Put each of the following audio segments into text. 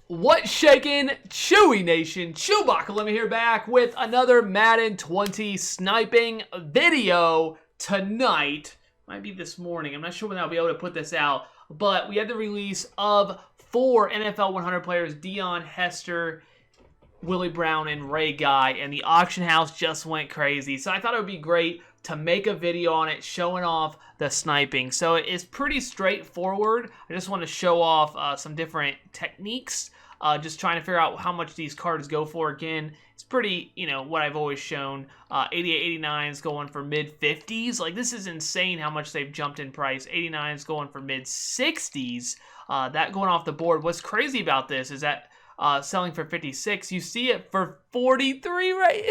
What's shaking, Chewy Nation? ChewbaccaLemma here, back with another Madden 20 sniping video tonight. Might be this morning. I'm not sure when I'll be able to put this out. But we had the release of 4 NFL 100 players: Dion, Hester, Willie Brown, and Ray Guy. And the auction house just went crazy. So I thought it would be great to make a video on it showing off the sniping. So it's pretty straightforward. I just want to show off some different techniques. Just trying to figure out how much these cards go for. Again, it's pretty, what I've always shown. 88, 89s going for mid-50s. Like, this is insane how much they've jumped in price. 89s going for mid-60s. That going off the board. What's crazy about this is that selling for 56, you see it for 43, right?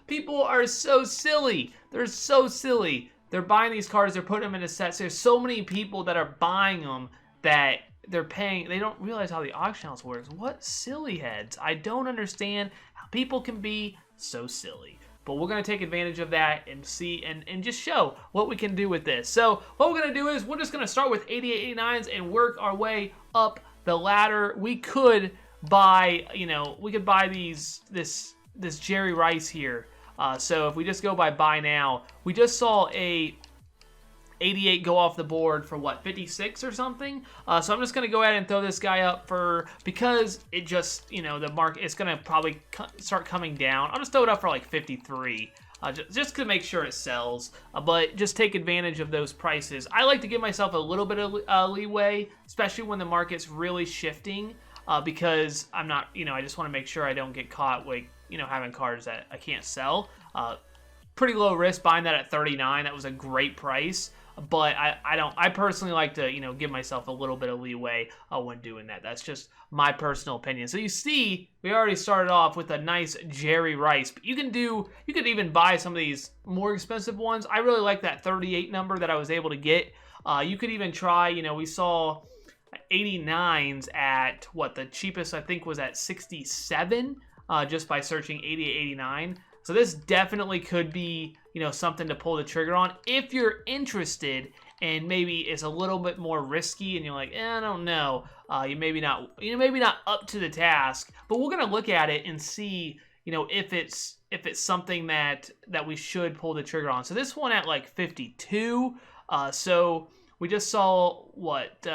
People are so silly. They're so silly. They're buying these cards. They're putting them into sets. There's so many people that are buying them that they're paying. They don't realize how the auction house works. What silly heads. I don't understand how people can be so silly. But we're going to take advantage of that and see and just show what we can do with this. So what we're going to do is we're just going to start with 88, 89s and work our way up the ladder. We could buy, we could buy this Jerry Rice here. So if we just go by buy now, we just saw a 88 go off the board for what, 56 or something. So I'm just going to go ahead and throw this guy up because it just, the market, it's going to probably start coming down. I'll just throw it up for like 53 just to make sure it sells. But just take advantage of those prices. I like to give myself a little bit of leeway, especially when the market's really shifting, because I'm not, I just want to make sure I don't get caught with, having cards that I can't sell. Pretty low risk buying that at 39. That was a great price. But I personally like to, give myself a little bit of leeway when doing that. That's just my personal opinion. So you see, we already started off with a nice Jerry Rice. But you could even buy some of these more expensive ones. I really like that 38 number that I was able to get. You could even try, we saw 89s at what the cheapest I think was at 67, just by searching 88, 89. So this definitely could be, something to pull the trigger on if you're interested, and maybe it's a little bit more risky and you're like, I don't know. You maybe not up to the task, but we're gonna look at it and see, if it's something that we should pull the trigger on. So this one at like 52. So we just saw what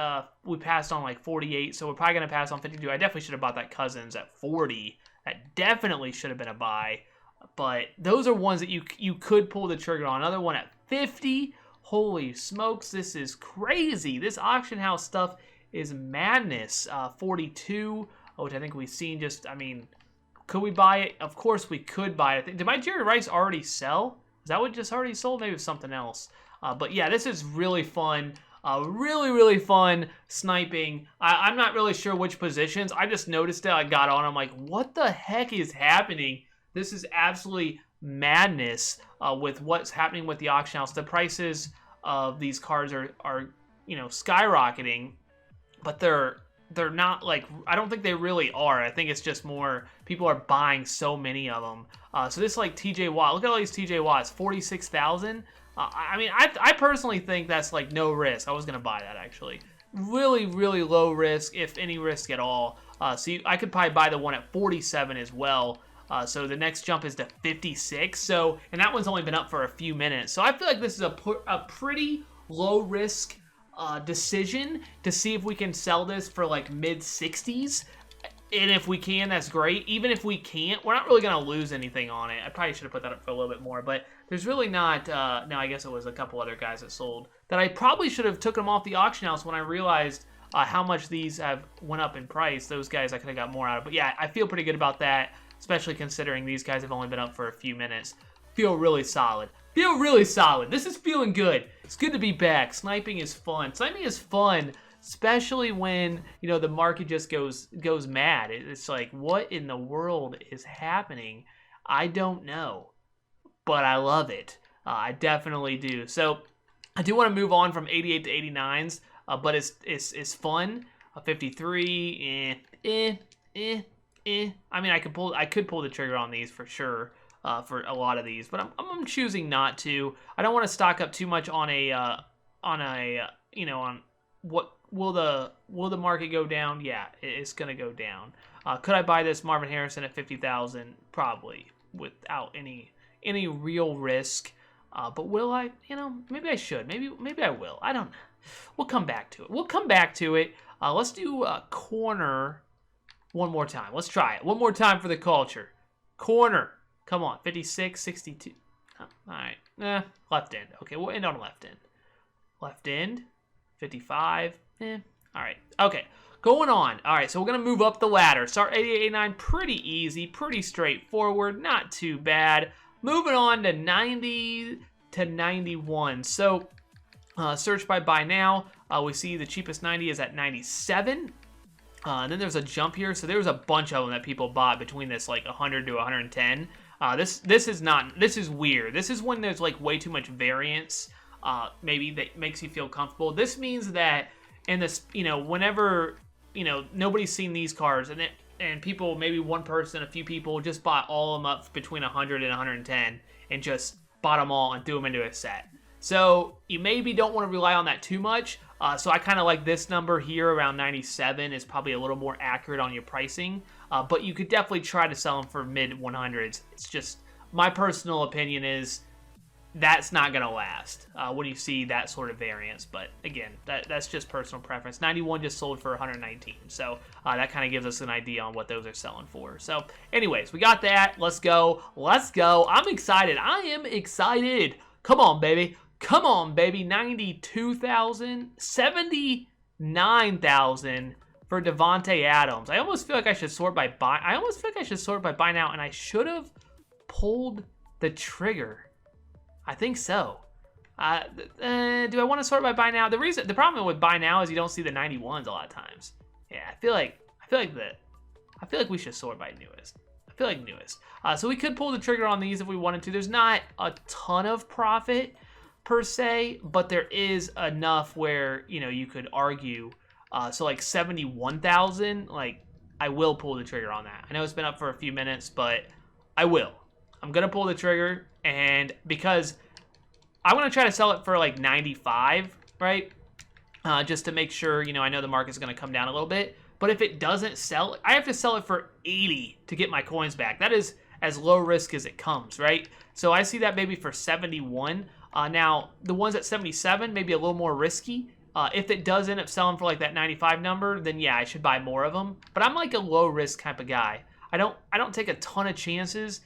we passed on like 48. So we're probably gonna pass on 52. I definitely should have bought that Cousins at 40. That definitely should have been a buy. But those are ones that you could pull the trigger on. Another one at 50. Holy smokes, this is crazy. This auction house stuff is madness. 42, which I think we've seen could we buy it? Of course we could buy it. Did my Jerry Rice already sell? Is that what just already sold? Maybe it was something else. But yeah, this is really fun. Really, really fun sniping. I'm not really sure which positions. I just noticed it. I got on. I'm like, what the heck is happening? This is absolutely madness with what's happening with the auction house. The prices of these cards are skyrocketing, but they're not like, I don't think they really are. I think it's just more people are buying so many of them. So this like TJ Watt. Look at all these TJ Watts, 46,000. I personally think that's like no risk. I was gonna buy that actually. Really, really low risk, if any risk at all. I could probably buy the one at 47 as well. So the next jump is to 56. And that one's only been up for a few minutes. So I feel like this is a pretty low risk decision to see if we can sell this for like mid 60s. And if we can, that's great. Even if we can't, we're not really going to lose anything on it. I probably should have put that up for a little bit more, but there's really not, no, I guess it was a couple other guys that sold that I probably should have took them off the auction house when I realized how much these have went up in price. Those guys I could have got more out of. But yeah, I feel pretty good about that, especially considering these guys have only been up for a few minutes. Feel really solid. Feel really solid. This is feeling good. It's good to be back. Sniping is fun. Sniping is fun, especially when, the market just goes mad. It's like, what in the world is happening? I don't know, but I love it. I definitely do. So I do want to move on from 88 to 89s, but it's fun. 53, I could pull the trigger on these for sure, for a lot of these, but I'm choosing not to. I don't want to stock up too much on what will the market go down? Yeah, it's gonna go down. Could I buy this Marvin Harrison at 50,000? Probably, without any real risk. But will I? You know, maybe I should. Maybe I will. I don't know. We'll come back to it. Let's do a corner one more time. Let's try it. One more time for the culture. Corner. Come on. 56, 62. All right. Left end. Okay, we'll end on left end. Left end. 55. All right. Okay. Going on. All right, so we're going to move up the ladder. Start 88, 89. Pretty easy. Pretty straightforward. Not too bad. Moving on to 90 to 91. So, search by buy now. We see the cheapest 90 is at 97. And then there's a jump here. So there's a bunch of them that people bought between this like 100 to 110. This is weird. This is when there's like way too much variance. Maybe that makes you feel comfortable. This means that in this, whenever, nobody's seen these cards and people, maybe one person, a few people just bought all of them up between 100 and 110 and just bought them all and threw them into a set. So you maybe don't want to rely on that too much. So I kind of like this number here around 97 is probably a little more accurate on your pricing. But you could definitely try to sell them for mid 100s. It's just my personal opinion is that's not going to last when you see that sort of variance. But again, that's just personal preference. 91 just sold for 119. So that kind of gives us an idea on what those are selling for. So anyways, we got that. Let's go. I'm excited. I am excited. Come on, baby. 92,000, 79,000 for Devontae Adams. I almost feel like I should sort by buy. Now, and I should have pulled the trigger. I think so. Do I want to sort by buy now? The problem with buy now is you don't see the 91s a lot of times. Yeah, I feel like we should sort by newest. So we could pull the trigger on these if we wanted to. There's not a ton of profit per se, but there is enough where, you could argue. So like 71,000, like I will pull the trigger on that. I know it's been up for a few minutes, but I will. I'm going to pull the trigger, and because I want to try to sell it for like 95, right? Just to make sure, I know the market's going to come down a little bit. But if it doesn't sell, I have to sell it for 80 to get my coins back. That is as low risk as it comes, right? So I see that maybe for 71. Now, the ones at 77, maybe a little more risky. If it does end up selling for like that 95 number, then yeah, I should buy more of them. But I'm like a low risk type of guy. I don't take a ton of chances.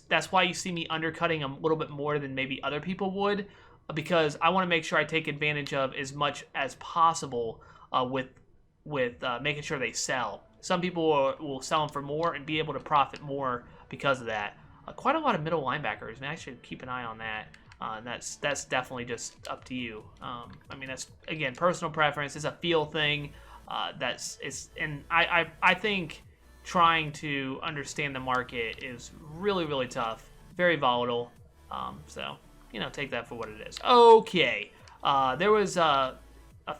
That's why you see me undercutting a little bit more than maybe other people would, because I want to make sure I take advantage of as much as possible with making sure they sell. Some people will sell them for more and be able to profit more because of that. Quite a lot of middle linebackers, man. I should keep an eye on that. That's definitely just up to you. I mean, that's again personal preference. It's a feel thing. And I think trying to understand the market is really, really tough. Very volatile. So take that for what it is. Okay. There was a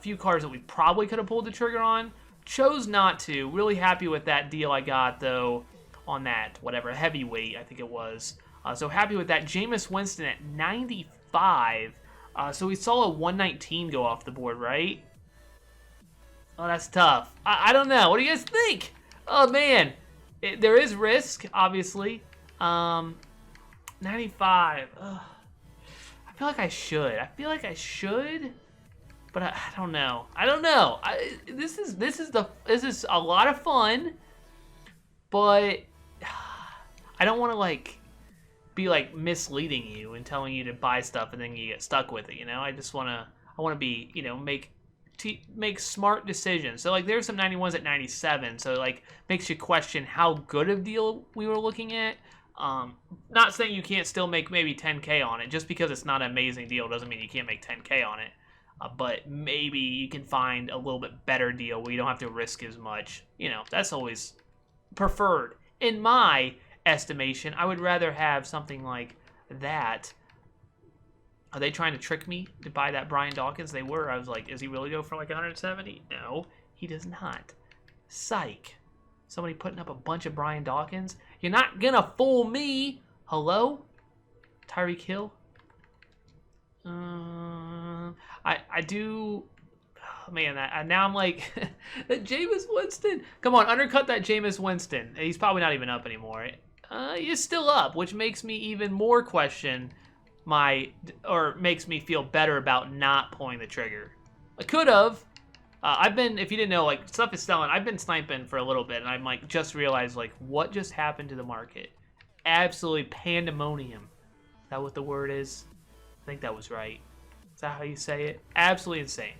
few cards that we probably could have pulled the trigger on. Chose not to. Really happy with that deal I got though on that heavyweight I think it was. So happy with that. Jameis Winston at 95. So we saw a 119 go off the board, right? Oh, that's tough. I don't know. What do you guys think? Oh, man. There is risk, obviously. 95. Ugh. I feel like I should. But I don't know. This is a lot of fun. But I don't want to, be misleading you and telling you to buy stuff and then you get stuck with it, I want to be, make smart decisions. So there's some 91s at 97, so makes you question how good of deal we were looking at. Not saying you can't still make maybe 10K on it. Just because it's not an amazing deal doesn't mean you can't make 10K on it. But maybe you can find a little bit better deal where you don't have to risk as much. That's always preferred. In my estimation, I would rather have something like that. Are they trying to trick me to buy that Brian Dawkins? They were. I was like, is he really go for 170? No, he does not. Psych. Somebody putting up a bunch of Brian Dawkins? You're not gonna fool me. Hello? Tyreek Hill? I do... man, now I'm like, that Jameis Winston. Come on, undercut that Jameis Winston. He's probably not even up anymore. He's still up, which makes me even more question makes me feel better about not pulling the trigger. I could have. I've been, if you didn't know, like, stuff is selling. I've been sniping for a little bit, and I'm like, just realized, like, what just happened to the market? Absolutely pandemonium. Is that what the word is? I think that was right. Is that how you say it? Absolutely insane.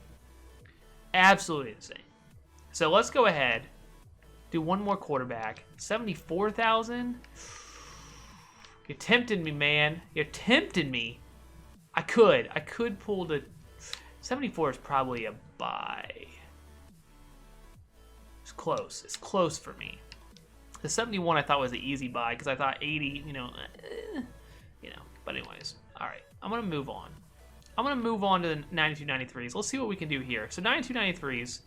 Absolutely insane. So let's go ahead. Do one more quarterback. 74,000? You're tempting me, man. You're tempting me. I could pull the... 74 is probably a buy. It's close. It's close for me. The 71 I thought was the easy buy because I thought 80, But anyways, all right. I'm going to move on. I'm going to move on to the 9293s. Let's see what we can do here. So 9293s,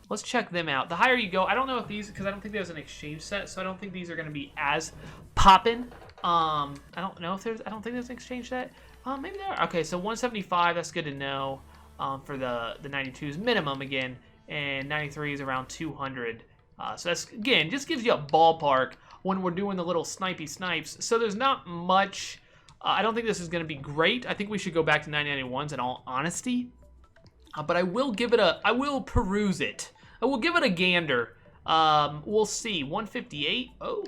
let's check them out. The higher you go, I don't know if these, because I don't think there's an exchange set, so I don't think these are going to be as poppin'. I don't know if there's, I don't think there's an exchange set. Maybe there are. Okay, so 175, that's good to know for the 92s minimum again, and 93s around 200. So that's, again, just gives you a ballpark when we're doing the little snipey snipes. So there's not much. I don't think this is going to be great. I think we should go back to 991s in all honesty. But I will give it I will peruse it. I will give it a gander. We'll see. 158. Oh,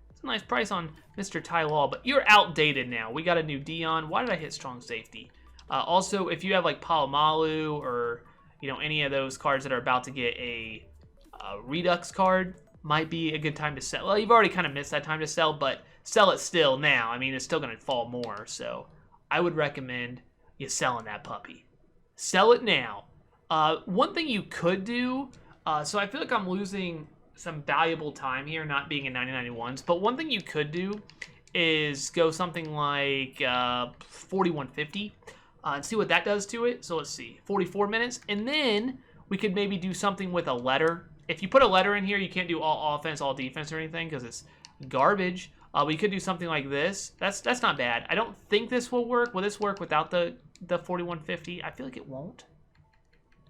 it's a nice price on Mr. Ty Law, but you're outdated now. We got a new Dion. Why did I hit strong safety? Also, if you have like Palomalu or any of those cards that are about to get a Redux card, might be a good time to sell. Well, you've already kind of missed that time to sell, but sell it still now. I mean, it's still going to fall more, so I would recommend you selling that puppy. Sell it now. One thing you could do, so I feel like I'm losing some valuable time here not being in 9091s, but one thing you could do is go something like 4150 and see what that does to it. So let's see, 44 minutes, and then we could maybe do something with a letter. If you put a letter in here, you can't do all offense, all defense, or anything because it's garbage. We could do something like this. That's not bad. I don't think this will work. Will this work without the 4150? I feel like it won't.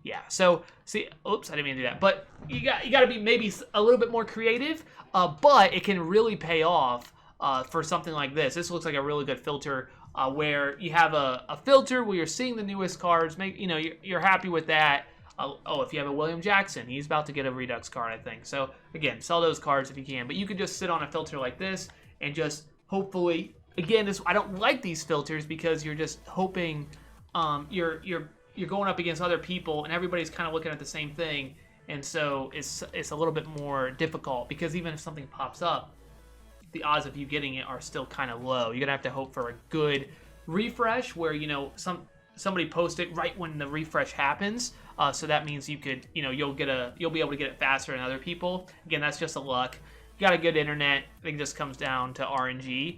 Yeah. So see, oops, I didn't mean to do that. But you got to be maybe a little bit more creative. But it can really pay off for something like this. This looks like a really good filter where you have a filter where you're seeing the newest cards. You're happy with that. Oh, if you have a William Jackson, he's about to get a Redux card, I think. So, again, sell those cards if you can. But you could just sit on a filter like this and just hopefully, again, I don't like these filters because you're just hoping you're going up against other people and everybody's kind of looking at the same thing. And so it's a little bit more difficult because even if something pops up, the odds of you getting it are still kind of low. You're going to have to hope for a good refresh where, somebody post it right when the refresh happens. So that means you could, you'll be able to get it faster than other people. Again, that's just a luck. You got a good internet. I think this comes down to RNG.